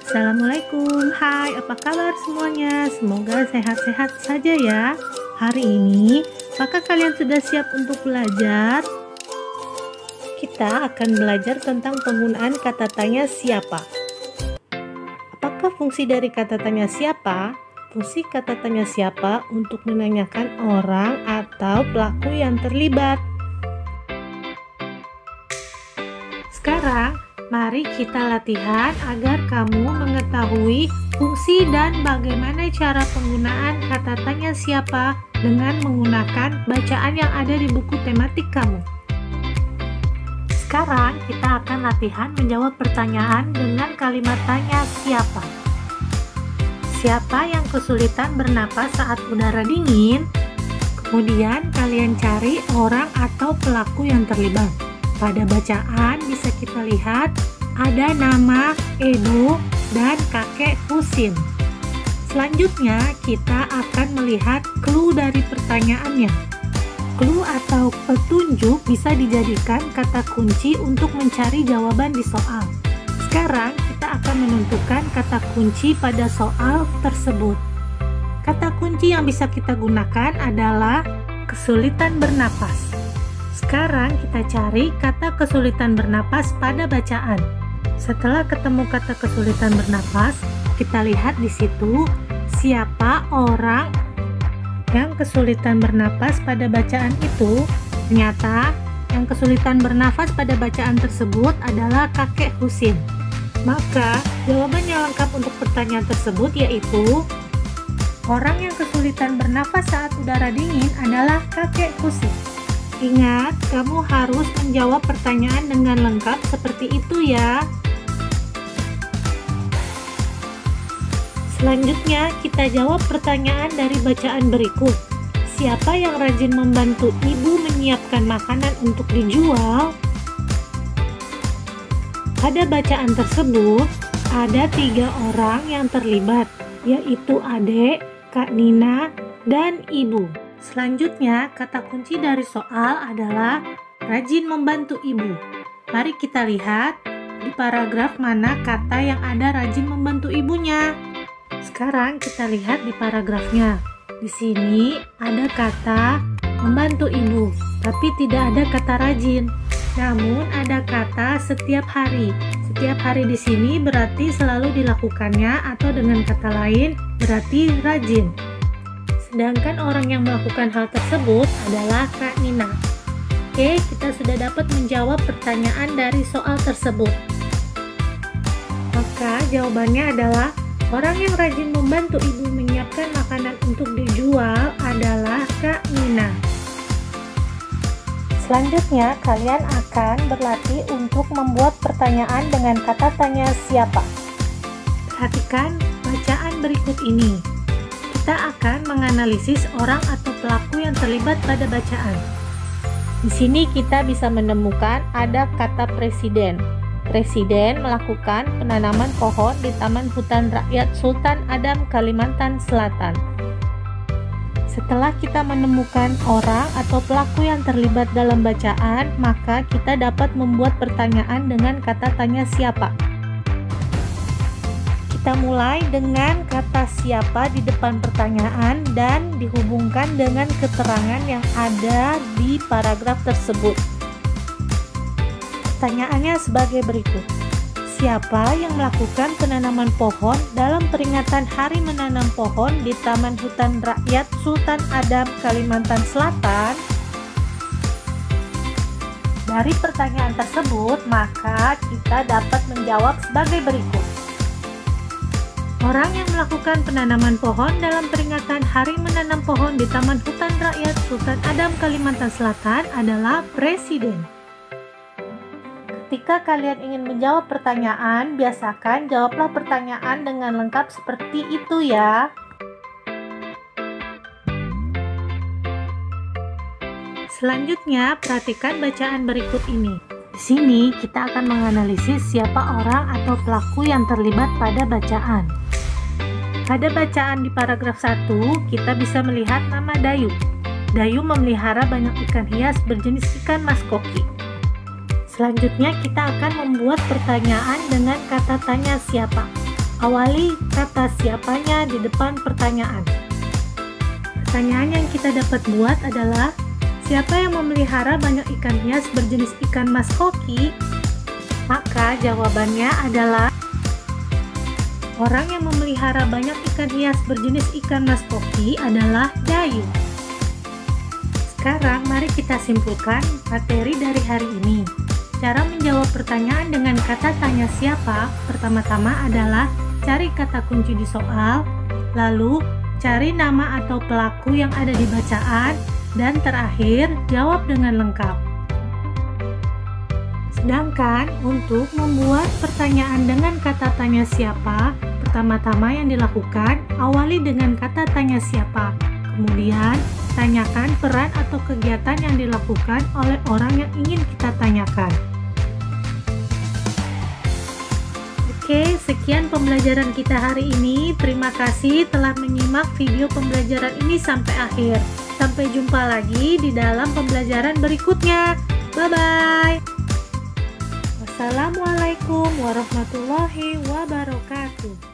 Assalamualaikum, hai apa kabar semuanya? Semoga sehat-sehat saja ya. Hari ini, apakah kalian sudah siap untuk belajar? Kita akan belajar tentang penggunaan kata tanya siapa. Apakah fungsi dari kata tanya siapa? Fungsi kata tanya siapa untuk menanyakan orang atau pelaku yang terlibat. Sekarang, mari kita latihan agar kamu mengetahui fungsi dan bagaimana cara penggunaan kata tanya siapa dengan menggunakan bacaan yang ada di buku tematik kamu. Sekarang kita akan latihan menjawab pertanyaan dengan kalimat tanya siapa. Siapa yang kesulitan bernapas saat udara dingin? Kemudian kalian cari orang atau pelaku yang terlibat. Pada bacaan bisa kita lihat ada nama Edo dan kakek Husin. Selanjutnya kita akan melihat clue dari pertanyaannya. Clue atau petunjuk bisa dijadikan kata kunci untuk mencari jawaban di soal. Sekarang kita akan menentukan kata kunci pada soal tersebut. Kata kunci yang bisa kita gunakan adalah kesulitan bernapas. Sekarang kita cari kata kesulitan bernapas pada bacaan. Setelah ketemu kata kesulitan bernapas, kita lihat di situ siapa orang yang kesulitan bernapas pada bacaan itu. Ternyata yang kesulitan bernafas pada bacaan tersebut adalah kakek Husin. Maka jawaban yang lengkap untuk pertanyaan tersebut yaitu orang yang kesulitan bernafas saat udara dingin adalah kakek Husin. Ingat, kamu harus menjawab pertanyaan dengan lengkap seperti itu ya. Selanjutnya, kita jawab pertanyaan dari bacaan berikut. Siapa yang rajin membantu ibu menyiapkan makanan untuk dijual? Pada bacaan tersebut, ada 3 orang yang terlibat, yaitu adik, Kak Nina, dan ibu. Selanjutnya, kata kunci dari soal adalah rajin membantu ibu. Mari kita lihat di paragraf mana kata yang ada rajin membantu ibunya. Sekarang kita lihat di paragrafnya. Di sini ada kata membantu ibu, tapi tidak ada kata rajin. Namun ada kata setiap hari. Setiap hari di sini berarti selalu dilakukannya, atau dengan kata lain berarti rajin. Sedangkan orang yang melakukan hal tersebut adalah Kak Nina. Oke, kita sudah dapat menjawab pertanyaan dari soal tersebut. Maka jawabannya adalah orang yang rajin membantu ibu menyiapkan makanan untuk dijual adalah Kak Nina. Selanjutnya, kalian akan berlatih untuk membuat pertanyaan dengan kata tanya siapa. Perhatikan bacaan berikut ini. Kita akan menganalisis orang atau pelaku yang terlibat pada bacaan. Di sini kita bisa menemukan ada kata presiden. Presiden melakukan penanaman pohon di Taman Hutan Rakyat Sultan Adam, Kalimantan Selatan. Setelah kita menemukan orang atau pelaku yang terlibat dalam bacaan, maka kita dapat membuat pertanyaan dengan kata tanya siapa. Kita mulai dengan kata siapa di depan pertanyaan dan dihubungkan dengan keterangan yang ada di paragraf tersebut. Pertanyaannya sebagai berikut. Siapa yang melakukan penanaman pohon dalam peringatan Hari Menanam Pohon di Taman Hutan Rakyat Sultan Adam, Kalimantan Selatan? Dari pertanyaan tersebut, maka kita dapat menjawab sebagai berikut. Orang yang melakukan penanaman pohon dalam peringatan Hari Menanam Pohon di Taman Hutan Rakyat Sultan Adam, Kalimantan Selatan adalah presiden. Ketika kalian ingin menjawab pertanyaan, biasakan jawablah pertanyaan dengan lengkap seperti itu ya. Selanjutnya, perhatikan bacaan berikut ini. Di sini kita akan menganalisis siapa orang atau pelaku yang terlibat pada bacaan. Pada bacaan di paragraf 1, kita bisa melihat nama Dayu. Dayu memelihara banyak ikan hias berjenis ikan mas koki. Selanjutnya kita akan membuat pertanyaan dengan kata tanya siapa. Awali kata siapanya di depan pertanyaan. Pertanyaan yang kita dapat buat adalah, siapa yang memelihara banyak ikan hias berjenis ikan mas koki? Maka jawabannya adalah orang yang memelihara banyak ikan hias berjenis ikan mas koki adalah Dayu. Sekarang mari kita simpulkan materi dari hari ini. Cara menjawab pertanyaan dengan kata tanya siapa pertama-tama adalah cari kata kunci di soal, lalu cari nama atau pelaku yang ada di bacaan, dan terakhir jawab dengan lengkap. Sedangkan untuk membuat pertanyaan dengan kata tanya siapa, pertama-tama yang dilakukan, awali dengan kata tanya siapa. Kemudian, tanyakan peran atau kegiatan yang dilakukan oleh orang yang ingin kita tanyakan. Oke, sekian pembelajaran kita hari ini. Terima kasih telah menyimak video pembelajaran ini sampai akhir. Sampai jumpa lagi di dalam pembelajaran berikutnya. Bye-bye. Wassalamualaikum warahmatullahi wabarakatuh.